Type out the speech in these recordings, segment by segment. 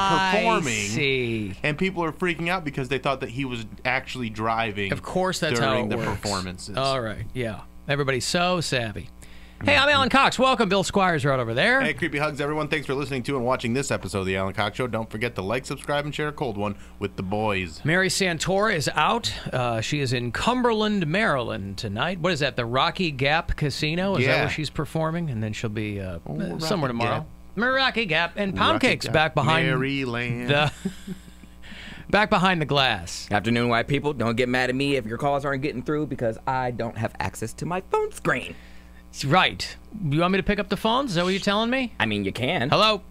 performing. I see. And people are freaking out because they thought that he was actually driving. Of course, that's how it during the works. performances. All right, yeah. Everybody's so savvy. Hey, I'm Alan Cox. Welcome. Bill Squire's right over there. Hey, creepy hugs, everyone. Thanks for listening to and watching this episode of The Alan Cox Show. Don't forget to like, subscribe, and share a cold one with the boys. Mary Santora is out. She is in Cumberland, Maryland tonight. What is that, the Rocky Gap Casino? Is that where she's performing? And then she'll be somewhere tomorrow. Rocky Gap. And Poundcake's back behind Maryland. Back behind the glass. Afternoon, white people. Don't get mad at me if your calls aren't getting through because I don't have access to my phone screen. Right. You want me to pick up the phones? Is that what you're telling me? I mean, you can. Hello?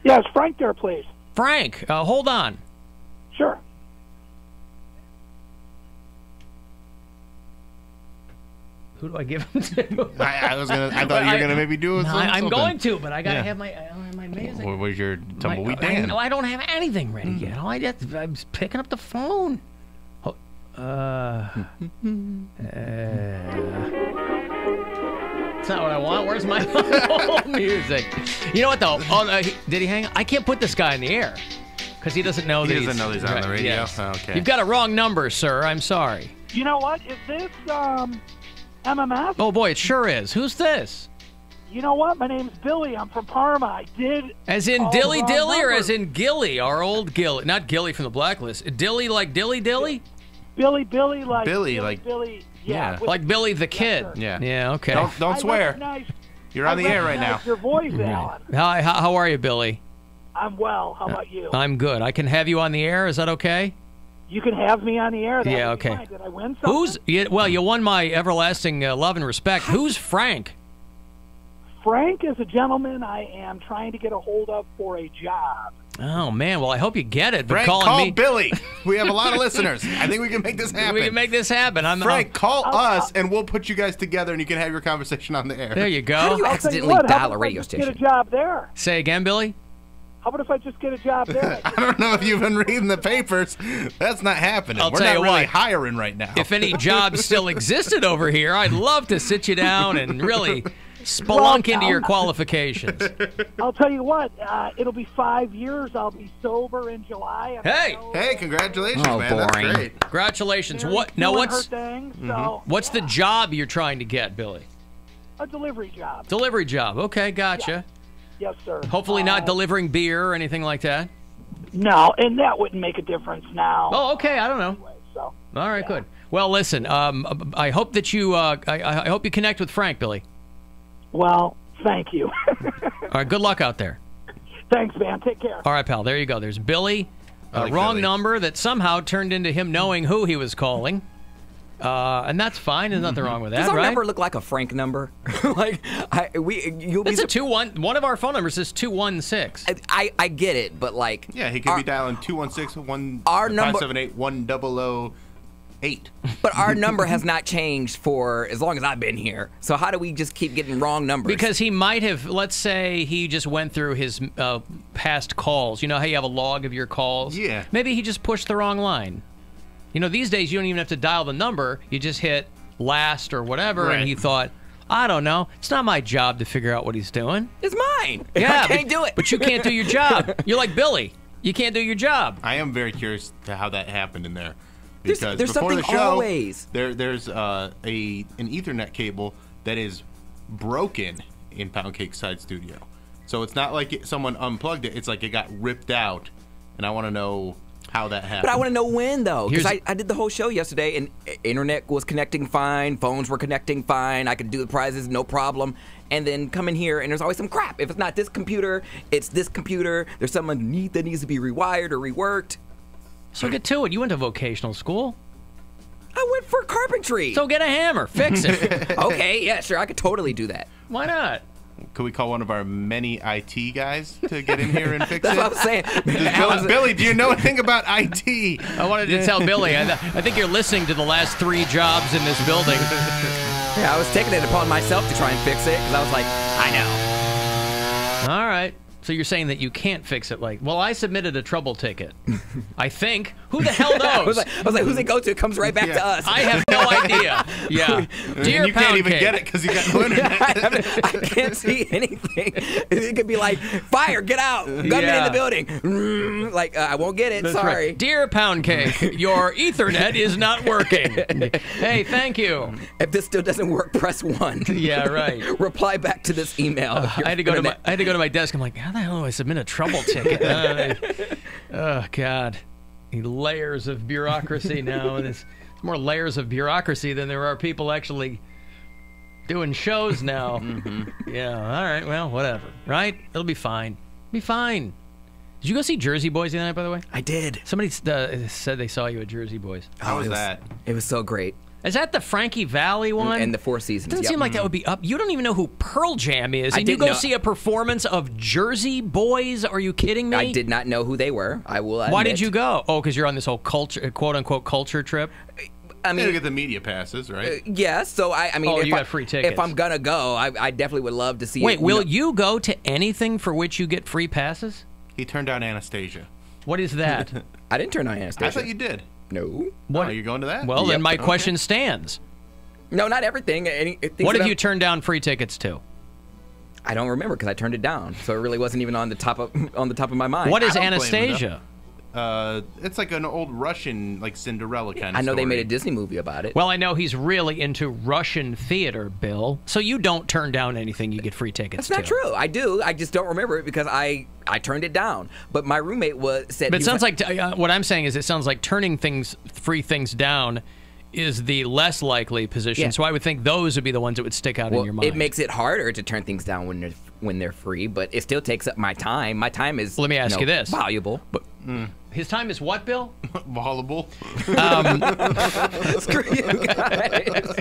Yes, Frank there, please. Frank, hold on. Sure. Who do I give them to? I thought you were gonna maybe do it. No, I'm going to, but I gotta have my music. What was your tumbleweed Dan? I don't have anything ready yet. All I did, I'm picking up the phone. That's not what I want. Where's my music? You know what, though? Did he hang up? I can't put this guy in the air because he doesn't know that He doesn't know he's on the radio? Yes. Oh, okay. You've got a wrong number, sir. I'm sorry. You know what? Is this MMS? Oh, boy, it sure is. Who's this? You know what? My name's Billy. I'm from Parma. I did. As in call Dilly the wrong Dilly or number. as in Gilly, our old Gilly? Not Gilly from the Blacklist. Dilly like Dilly Dilly? Billy, like Billy, like- Billy. yeah. with- Like Billy the Kid. sir. Yeah. Yeah, okay. Don't swear. recognize- You're on the air right now. recognize your voice, Alan. Hi, how are you, Billy? I'm well. How about you? I'm good. I can have you on the air. Is that okay? You can have me on the air. That Yeah, would be okay. fine. Did I win something? Well, you won my everlasting love and respect. Who's Frank? Frank is a gentleman I am trying to get a hold of for a job. Oh, man. Well, I hope you get it. But Frank, calling call me, Billy. We have a lot of listeners. I think we can make this happen. we can make this happen. Frank, call us, and we'll put you guys together, and you can have your conversation on the air. There you go. How do you I'll tell you accidentally what, how dial about a if I radio just station? Get a job there. Say again, Billy? How about if I just get a job there? I don't know if you've been reading the papers. That's not happening. I'll We're tell not you really what. hiring right now. If any jobs still existed over here, I'd love to sit you down and really spelunk into your qualifications. I'll tell you what, it'll be 5 years. I'll be sober in July. And Hey! Hey, congratulations, Oh, man. boring. That's great. Congratulations. Mary's What? Now, doing what's her thing, so, what's the job you're trying to get, Billy? a delivery job? Delivery job. Okay, gotcha. Yes, sir. Hopefully not delivering beer or anything like that. No, and that wouldn't make a difference now. Oh, okay. I don't know. Anyway, so All right, good. Well, listen. I hope that you. I hope you connect with Frank, Billy. well, thank you. All right. Good luck out there. Thanks, man. Take care. All right, pal. There you go. There's Billy. like Wrong Billy. number that somehow turned into him knowing who he was calling. And that's fine. There's nothing wrong with that, Does our right? number look like a Frank number? You'll be. It's a 2-1. One of our phone numbers is 216. I get it, but like. Yeah, he could be dialing 216 our number- 578-1008. But our number has not changed for as long as I've been here. So how do we just keep getting wrong numbers? Because he might have, let's say he just went through his past calls. You know how you have a log of your calls? Yeah. Maybe he just pushed the wrong line. You know, these days you don't even have to dial the number. You just hit last or whatever, Right. and he thought, I don't know. It's not my job to figure out what he's doing. it's mine. Yeah, I can't do it. But you can't do your job. You're like Billy. You can't do your job. I am very curious to how that happened in there. There's Because something before the show, always. there's an Ethernet cable that is broken in Poundcake's side studio. So it's not like someone unplugged it. It's like it got ripped out. And I want to know how that happened. But I want to know when, though, because Here's- I did the whole show yesterday, and internet was connecting fine, phones were connecting fine, I could do the prizes, no problem, and then come in here, and there's always some crap. If it's not this computer, it's this computer, there's something underneath that needs to be rewired or reworked. So get to it. You went to vocational school. I went for carpentry. So get a hammer. Fix it. Okay, yeah, sure, I could totally do that. Why not? Could we call one of our many IT guys to get in here and fix That's it? what I'm saying. Billy, do you know anything about IT? I wanted to tell Billy, I think you're listening to the last 3 jobs in this building. Yeah, I was taking it upon myself to try and fix it, because I was like, I know. All right. So you're saying that you can't fix it like, well, I submitted a trouble ticket. I think. Who the hell knows? I was like, who's it go to? It comes right back to us. I have no idea. Yeah. Dear and you can't even get it because you got no internet. I can't see anything. It could be like, fire, get out. Gunman in the building. Like, I won't get it. That's Sorry. Right. Dear Poundcake, your Ethernet is not working. Hey, thank you. If this still doesn't work, press 1. Yeah, right. Reply back to this email. I had to go to my desk. I'm like, how the hell do I submit a trouble ticket? Oh God, layers of bureaucracy now. There's more layers of bureaucracy than there are people actually doing shows now. Yeah. All right. Well, whatever. Right? It'll be fine. Be fine. Did you go see Jersey Boys the other night, by the way? I did. Somebody said they saw you at Jersey Boys. How was that? It was so great. Is that the Frankie Valli one? And the Four Seasons. Doesn't seem like that would be up. You don't even know who Pearl Jam is, and you go see a performance of Jersey Boys? Are you kidding me? I did not know who they were. I will admit. Why did you go? Oh, because you're on this whole culture, quote unquote, culture trip. I mean, you get the media passes, right? Yeah. So I mean, you got free tickets. If I'm gonna go, I definitely would love to see. Wait, will you go to anything for which you get free passes? He turned down Anastasia. What is that? I didn't turn on Anastasia. I thought you did. No. What? Oh, you're going to that? Well, then my question stands. No, not everything. What have you turned down free tickets to? I don't remember because I turned it down, so it really wasn't even on the top of my mind. What is Anastasia? It's like an old Russian, like Cinderella kind of. I know story. they made a Disney movie about it. Well, I know he's really into Russian theater, Bill. So you don't turn down anything you get free tickets to. That's not true. I do. I just don't remember it because I turned it down. But my roommate said. But it sounds like what I'm saying is it sounds like turning free things down is the less likely position. Yeah. So I would think those would be the ones that would stick out in your mind. It makes it harder to turn things down when they're free, but it still takes up my time. My time is Let me ask you this. Valuable. But his time is what, Bill? Valuable. Screw you guys.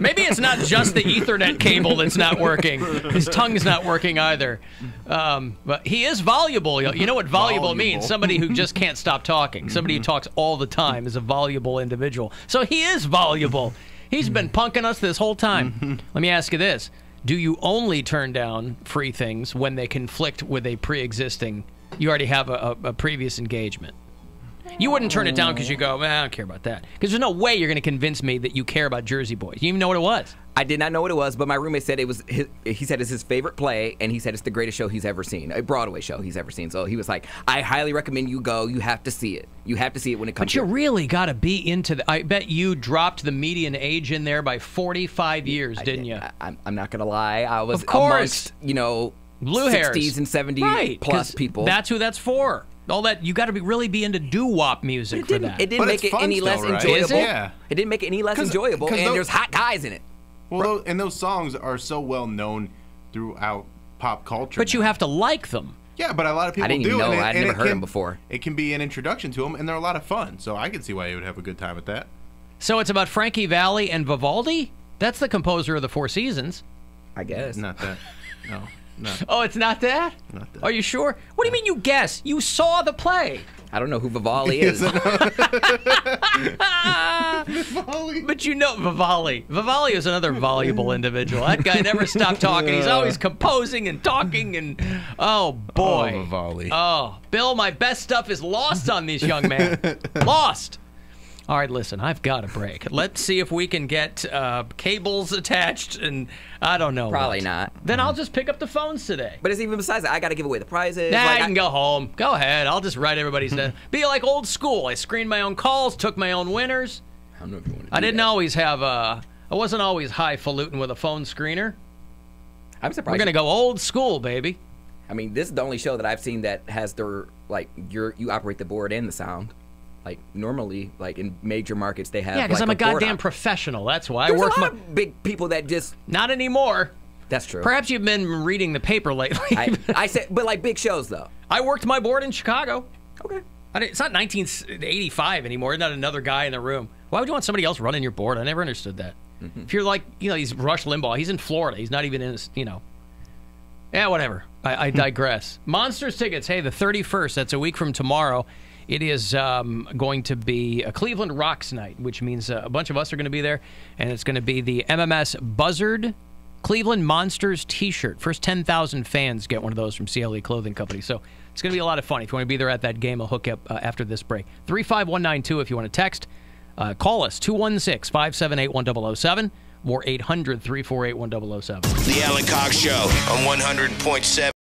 Maybe it's not just the Ethernet cable that's not working. His tongue's not working either. But he is voluble. You know what voluble means? Somebody who just can't stop talking. Somebody who talks all the time is a voluble individual. So he is voluble. He's been punking us this whole time. Let me ask you this. Do you only turn down free things when they conflict with a pre-existing, you already have a previous engagement? You wouldn't turn it down because you go, I don't care about that. Because there's no way you're going to convince me that you care about Jersey Boys. You even know what it was. I did not know what it was, but my roommate said he said it's his favorite play, and he said it's the greatest show he's ever seen, a Broadway show he's ever seen. So he was like, I highly recommend you go. You have to see it. You have to see it when it comes. But you really got to be into the. I bet you dropped the median age in there by 45 years, didn't you? I'm not going to lie. I was of course. Amongst, blue 60s hairs and 70 plus people. That's who that's for. All that you got to really be into doo-wop music for that. It didn't make it any less enjoyable. Is it? Yeah. It didn't make it any less enjoyable, and there's hot guys in it. Well, and those songs are so well known throughout pop culture. But you have to like them. Yeah, but a lot of people do. I didn't even know. I'd never heard can, them before. It can be an introduction to them, and they're a lot of fun. So I can see why you would have a good time at that. So it's about Frankie Valli and Vivaldi? That's the composer of the Four Seasons. I guess. Not that. No. Oh, it's not that? Not that. Are you sure? What do you mean you guess? You saw the play. I don't know who Vivaldi is. But you know Vivaldi. Vivaldi is another voluble individual. That guy never stopped talking. He's always composing and talking and oh boy. Oh, Vivaldi. Oh, Bill, my best stuff is lost on this young man. Lost. All right, listen, I've got a break. Let's see if we can get cables attached, and I don't know. Probably what. not. Then I'll just pick up the phones today. But it's even besides that. I got to give away the prizes. Nah, I can go home. Go ahead. I'll just write everybody's name. Be like old school. I screened my own calls, took my own winners. I don't know if you want to do I didn't that. always have I wasn't always highfalutin with a phone screener. I'm surprised. We're going to go old school, baby. I mean, this is the only show that I've seen that has their, you operate the board and the sound. Like, normally, like, in major markets, they have, Yeah, because I'm a board goddamn op. professional. That's why. There's I work a lot of big people that just... Not anymore. That's true. Perhaps you've been reading the paper lately. I said, but like big shows, though. I worked my board in Chicago. Okay. It's not 1985 anymore. It's not another guy in the room. Why would you want somebody else running your board? I never understood that. If you're like, he's Rush Limbaugh. He's in Florida. He's not even in, Yeah, whatever. I digress. Monsters tickets. Hey, the 31st. That's a week from tomorrow. It is going to be a Cleveland Rocks night, which means a bunch of us are going to be there, and it's going to be the MMS Buzzard Cleveland Monsters T-shirt. First 10,000 fans get one of those from CLE Clothing Company. So it's going to be a lot of fun. If you want to be there at that game, I'll hook you up after this break. 35192 if you want to text. Call us, 216-578-1007 or 800-348-1007. The Alan Cox Show on 100.7.